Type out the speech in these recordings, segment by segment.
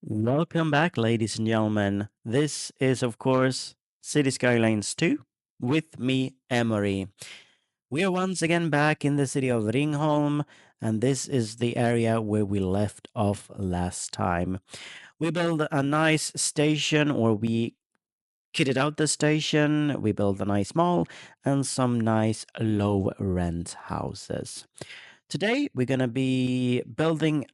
Welcome back, ladies and gentlemen. This is, of course, City Skylines 2 with me, Emori. We are once again back in the city of Ringholm, and this is the area where we left off last time. We built a nice station, or we kitted out the station, we built a nice mall, and some nice low rent houses. Today, we're going to be building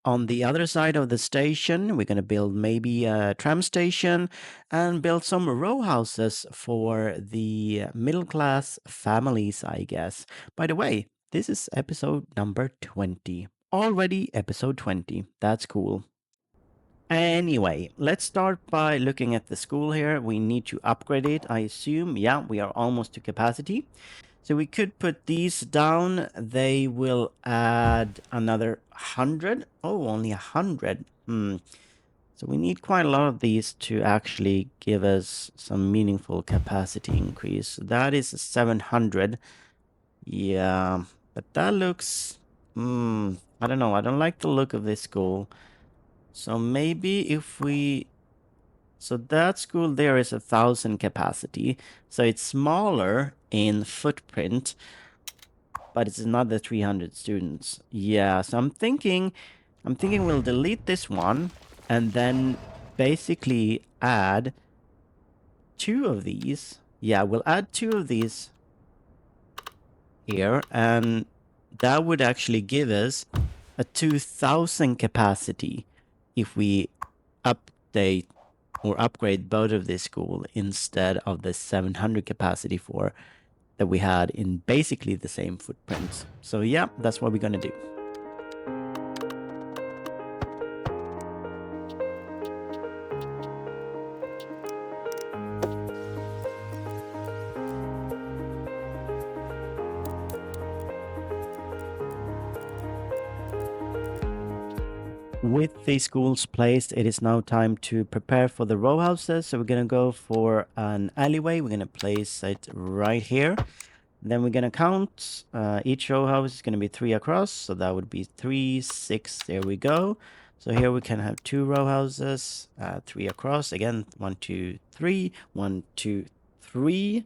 on the other side of the station. We're going to build maybe a tram station and build some row houses for the middle class families, I guess. By the way, this is episode number 20. Already episode 20. That's cool. Anyway, let's start by looking at the school here. We need to upgrade it, I assume. Yeah, we are almost to capacity. So we could put these down. They will add another 100. Oh, only 100. So we need quite a lot of these to actually give us some meaningful capacity increase. That is 700. Yeah, but that looks... I don't know. I don't like the look of this school. So maybe if we... So that school there is 1,000 capacity. So it's smaller in footprint, but it's another 300 students. Yeah, so I'm thinking we'll delete this one and then basically add two of these. Yeah, we'll add two of these here, and that would actually give us a 2,000 capacity if we update or upgrade both of this school instead of the 700 capacity for that we had in basically the same footprint. So yeah, that's what we're gonna do. With the schools placed, it is now time to prepare for the row houses. So we're gonna go for an alleyway. We're gonna place it right here. Then we're gonna count. Each row house is gonna be 3 across, so that would be 3, 6. There we go. So here we can have 2 row houses, 3 across. Again, 1, 2, 3. 1, 2, 3.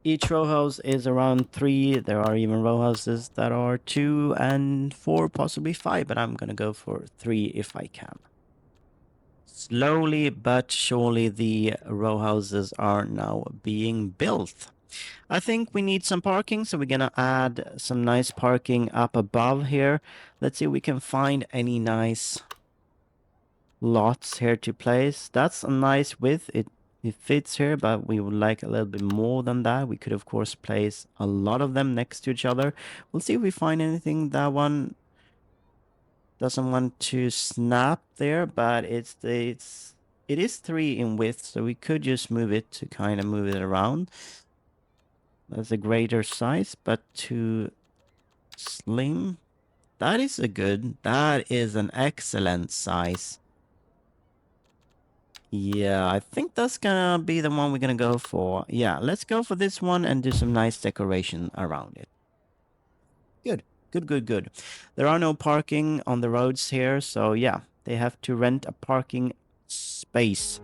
Each row house is around 3. There are even row houses that are 2 and 4, possibly 5, but I'm gonna go for 3 if I can. Slowly but surely, the row houses are now being built. I think we need some parking, so we're gonna add some nice parking up above here. Let's see if we can find any nice lots here to place. That's a nice width. It fits here, but we would like a little bit more than that. We could, of course, place a lot of them next to each other. We'll see if we find anything. That one doesn't want to snap there, but it is 3 in width, so we could just move it to kind of move it around. That's a greater size, but too slim. That is that is an excellent size. Yeah, I think that's gonna be the one we're gonna go for. Yeah, let's go for this one and do some nice decoration around it. Good, good, good, good. There are no parking on the roads here, so yeah, they have to rent a parking space.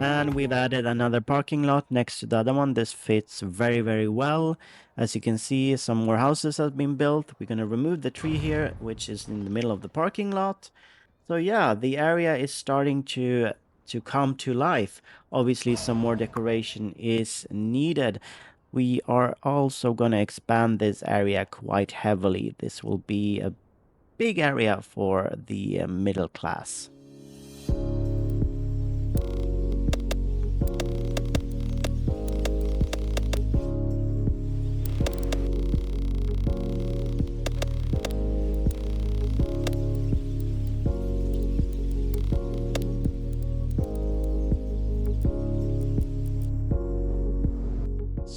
And we've added another parking lot next to the other one. This fits very, very well. As you can see, some more houses have been built. We're going to remove the tree here, which is in the middle of the parking lot. So yeah, the area is starting to come to life. Obviously, some more decoration is needed. We are also going to expand this area quite heavily. This will be a big area for the middle class.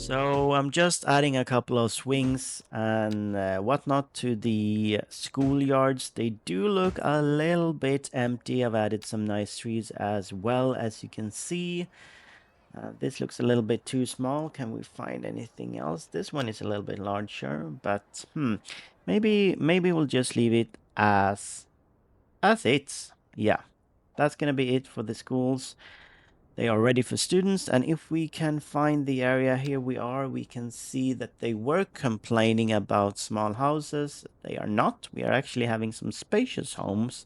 So I'm just adding a couple of swings and whatnot to the schoolyards. They do look a little bit empty. I've added some nice trees as well, as you can see. This looks a little bit too small. Can we find anything else? This one is a little bit larger, but maybe we'll just leave it as it's. Yeah, that's gonna be it for the schools. They are ready for students, and if we can find the area, here we are, we can see that they were complaining about small houses. They are not. We are actually having some spacious homes,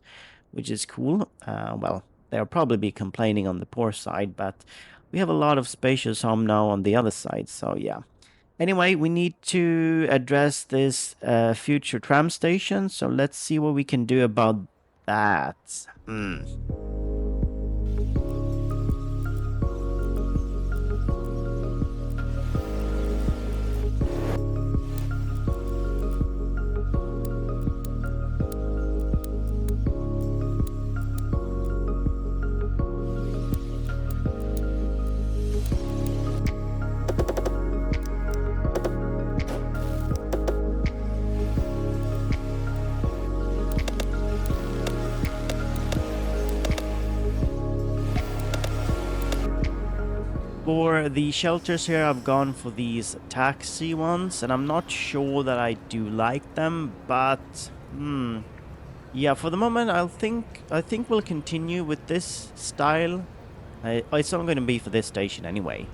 which is cool. Well, they'll probably be complaining on the poor side, but we have a lot of spacious home now on the other side, so yeah. Anyway, we need to address this future tram station, so let's see what we can do about that. For the shelters here, I've gone for these taxi ones, and I'm not sure that I do like them, but yeah, for the moment, I think we'll continue with this style. It's not going to be for this station anyway.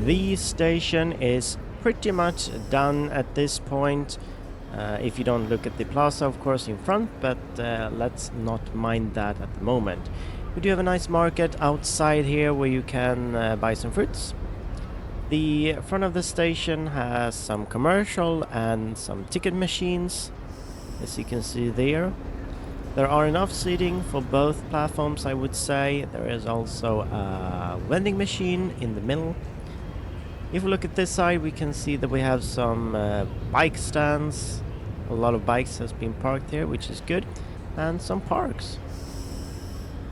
The station is pretty much done at this point. If you don't look at the plaza, of course, in front, but let's not mind that at the moment. We do have a nice market outside here where you can buy some fruits. The front of the station has some commercial and some ticket machines, as you can see there. There are enough seating for both platforms, I would say. There is also a vending machine in the middle. If we look at this side, we can see that we have some bike stands. A lot of bikes has been parked here, which is good, and some parks.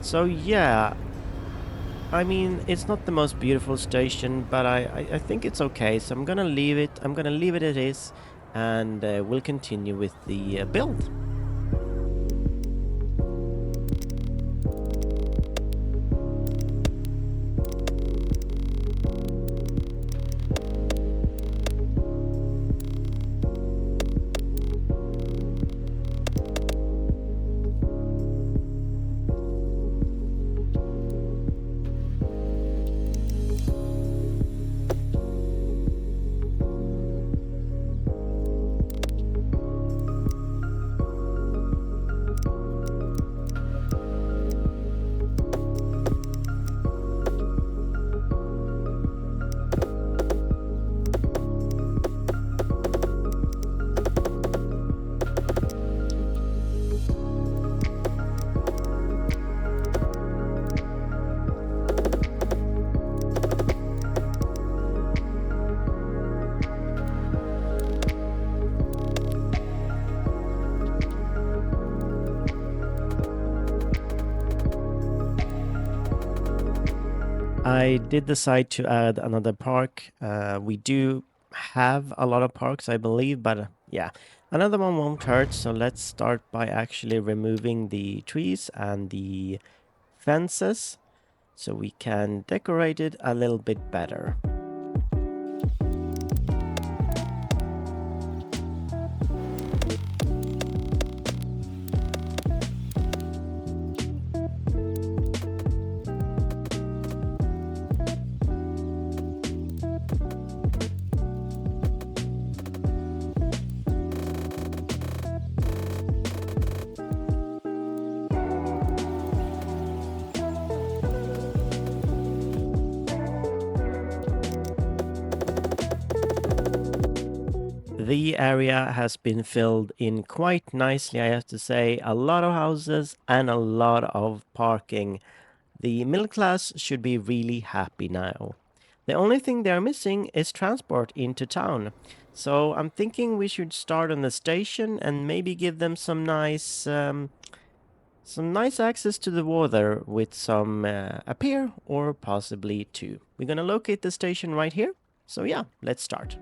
So yeah, I mean, it's not the most beautiful station, but I think it's okay. So I'm gonna leave it. I'm gonna leave it as it is, and we'll continue with the build. I did decide to add another park. We do have a lot of parks, I believe, but yeah, another one won't hurt. So let's start by actually removing the trees and the fences so we can decorate it a little bit better. the area has been filled in quite nicely, I have to say. A lot of houses and a lot of parking. The middle class should be really happy now. The only thing they are missing is transport into town. So I'm thinking we should start on the station and maybe give them some nice access to the water with some a pier or possibly two. We're gonna locate the station right here. So yeah, let's start.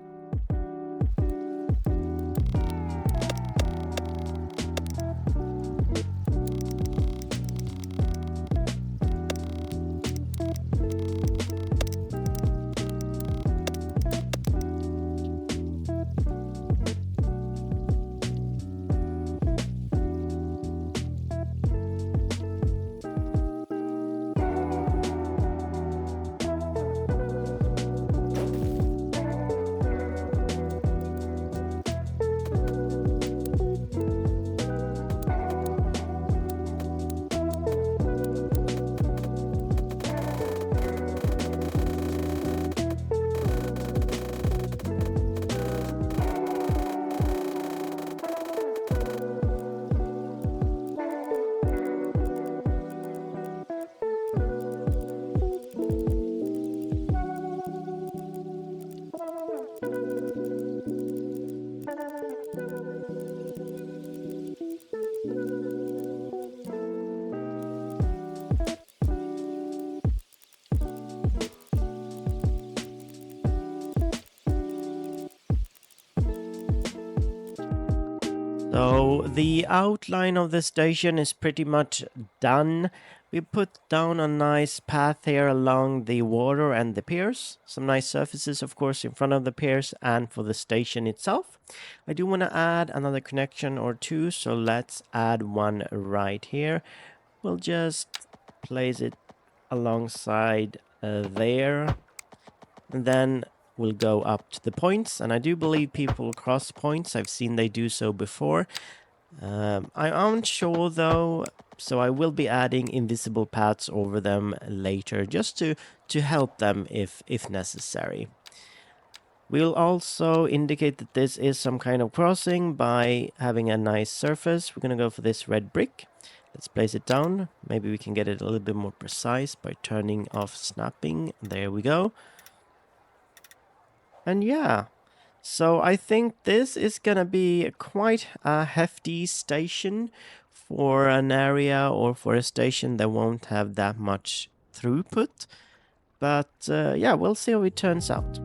So the outline of the station is pretty much done. We put down a nice path here along the water and the piers. Some nice surfaces, of course, in front of the piers and for the station itself. I do want to add another connection or two, so let's add one right here. We'll just place it alongside there. And then we'll go up to the points, and I do believe people cross points. I've seen they do so before. I aren't sure though, so I will be adding invisible paths over them later, just to help them if necessary. We'll also indicate that this is some kind of crossing by having a nice surface. We're gonna go for this red brick. Let's place it down. Maybe we can get it a little bit more precise by turning off snapping. There we go. And yeah, so I think this is gonna be quite a hefty station for an area or for a station that won't have that much throughput. But yeah, we'll see how it turns out.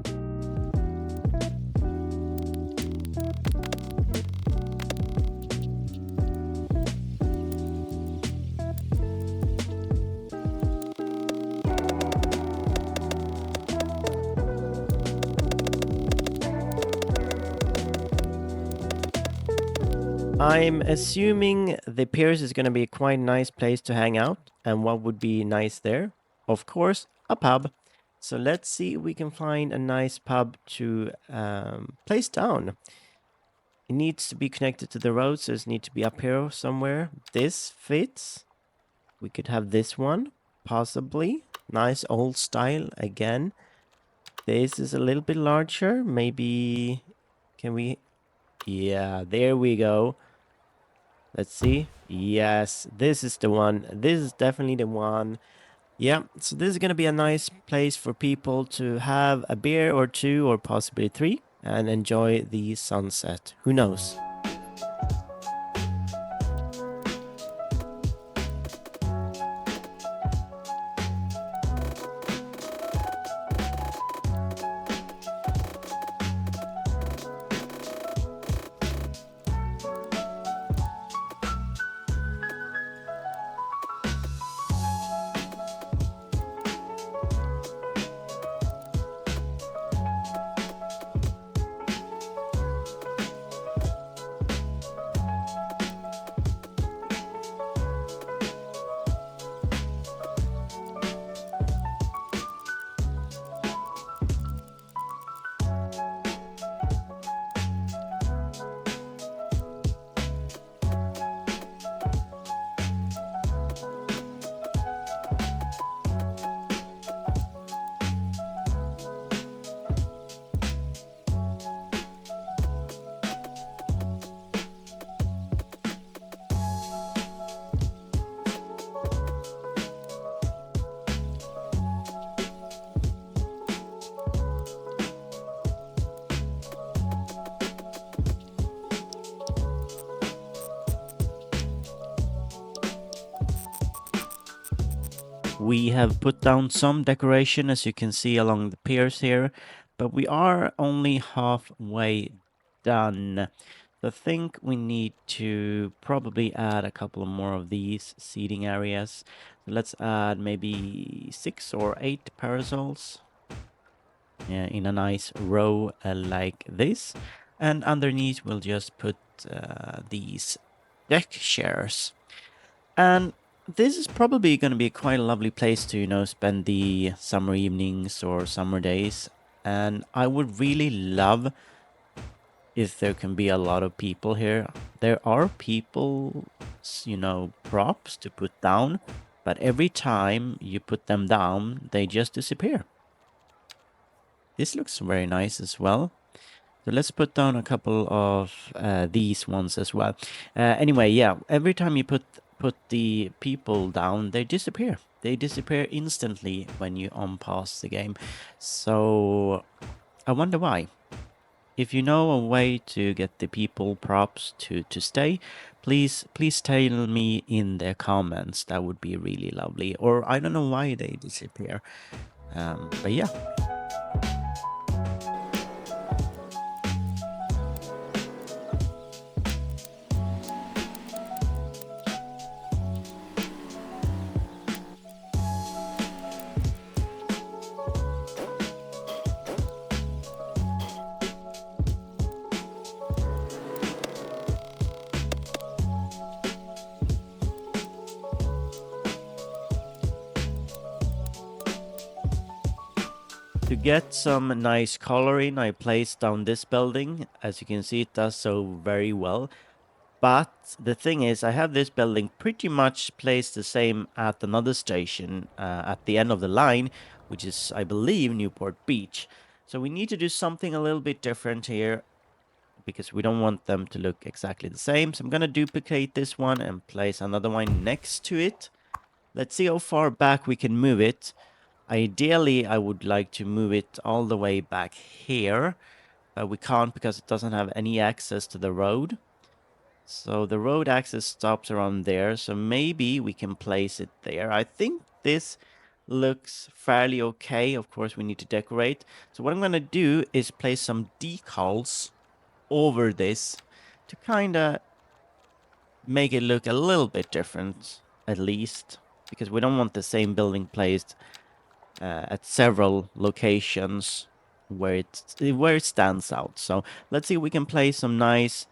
I'm assuming the piers is going to be a quite nice place to hang out. And what would be nice there? Of course, a pub. So let's see if we can find a nice pub to place down. It needs to be connected to the road, so it needs to be up here somewhere. This fits. We could have this one, possibly. Nice old style again. This is a little bit larger. Maybe, can we? Yeah, there we go. Let's see. Yes, this is the one. This is definitely the one. Yeah, so this is going to be a nice place for people to have a beer or two or possibly three and enjoy the sunset. Who knows? We have put down some decoration, as you can see, along the piers here, but we are only halfway done. So I think we need to probably add a couple more of these seating areas. So let's add maybe 6 or 8 parasols, in a nice row like this. And underneath we'll just put these deck chairs. And this is probably going to be quite a lovely place to, spend the summer evenings or summer days. And I would really love if there can be a lot of people here. There are people, props to put down, but every time you put them down, they just disappear. This looks very nice as well. So let's put down a couple of these ones as well. Anyway, yeah, every time you put the people down, they disappear. They disappear instantly when you unpause the game. So I wonder why. If you know a way to get the people props to stay, please tell me in the comments. That would be really lovely. Or I don't know why they disappear. But yeah. To get some nice coloring, I placed down this building. As you can see, it does so very well. But the thing is, I have this building pretty much placed the same at another station at the end of the line, which is, I believe, Newport Beach. So we need to do something a little bit different here because we don't want them to look exactly the same. So I'm going to duplicate this one and place another one next to it. Let's see how far back we can move it. Ideally, I would like to move it all the way back here. We can't because it doesn't have any access to the road. So the road access stops around there. So maybe we can place it there. I think this looks fairly okay. Of course, we need to decorate. So what I'm going to do is place some decals over this to kind of make it look a little bit different, at least. Because we don't want the same building placed at several locations where it stands out. So let's see if we can place some nice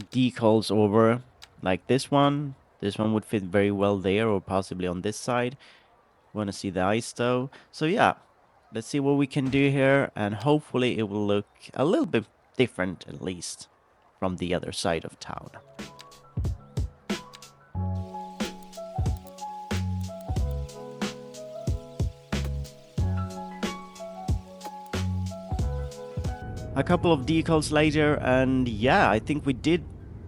decals over, like this one. This one would fit very well there, or possibly on this side. Want to see the ice though. So yeah, let's see what we can do here, and hopefully it will look a little bit different, at least from the other side of town. A couple of decals later, and yeah, I think we did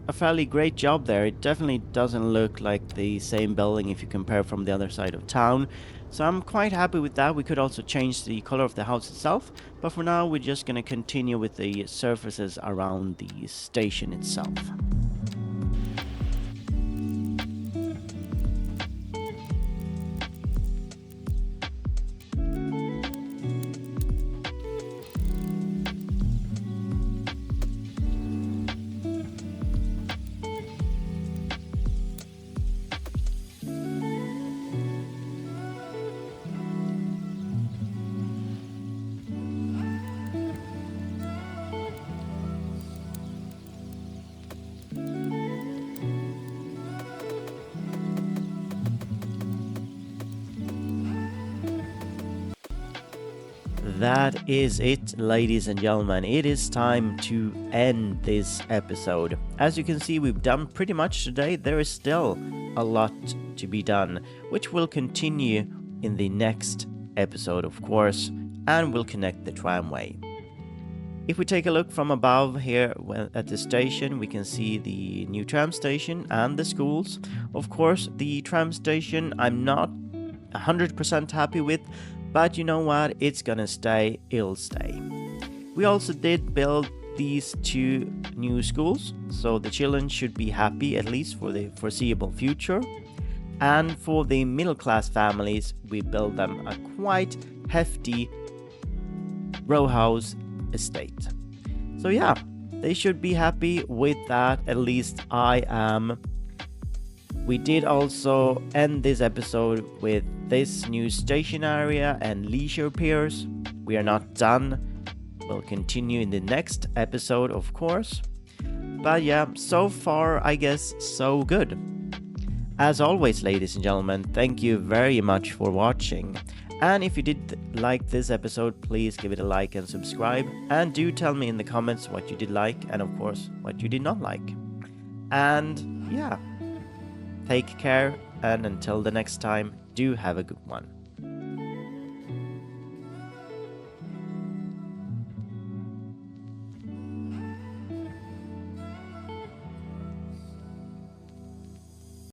a fairly great job there. It definitely doesn't look like the same building if you compare from the other side of town. So I'm quite happy with that. We could also change the color of the house itself, but for now we're just going to continue with the surfaces around the station itself. That is it, ladies and gentlemen. It is time to end this episode. As you can see, we've done pretty much today. There is still a lot to be done, which will continue in the next episode, of course, and will connect the tramway. If we take a look from above here at the station, we can see the new tram station and the schools. Of course, the tram station I'm not 100% happy with, but you know what? It's gonna stay, it'll stay. We also did build these two new schools, so the children should be happy at least for the foreseeable future. And for the middle class families, we build them a quite hefty row house estate. So yeah, they should be happy with that, at least I am. We did also end this episode with this new station area and leisure piers. We are not done. We'll continue in the next episode, of course. But yeah, so far, I guess, so good. As always, ladies and gentlemen, thank you very much for watching. And if you did like this episode, please give it a like and subscribe. And do tell me in the comments what you did like and, of course, what you did not like. And yeah, take care, and until the next time, do have a good one.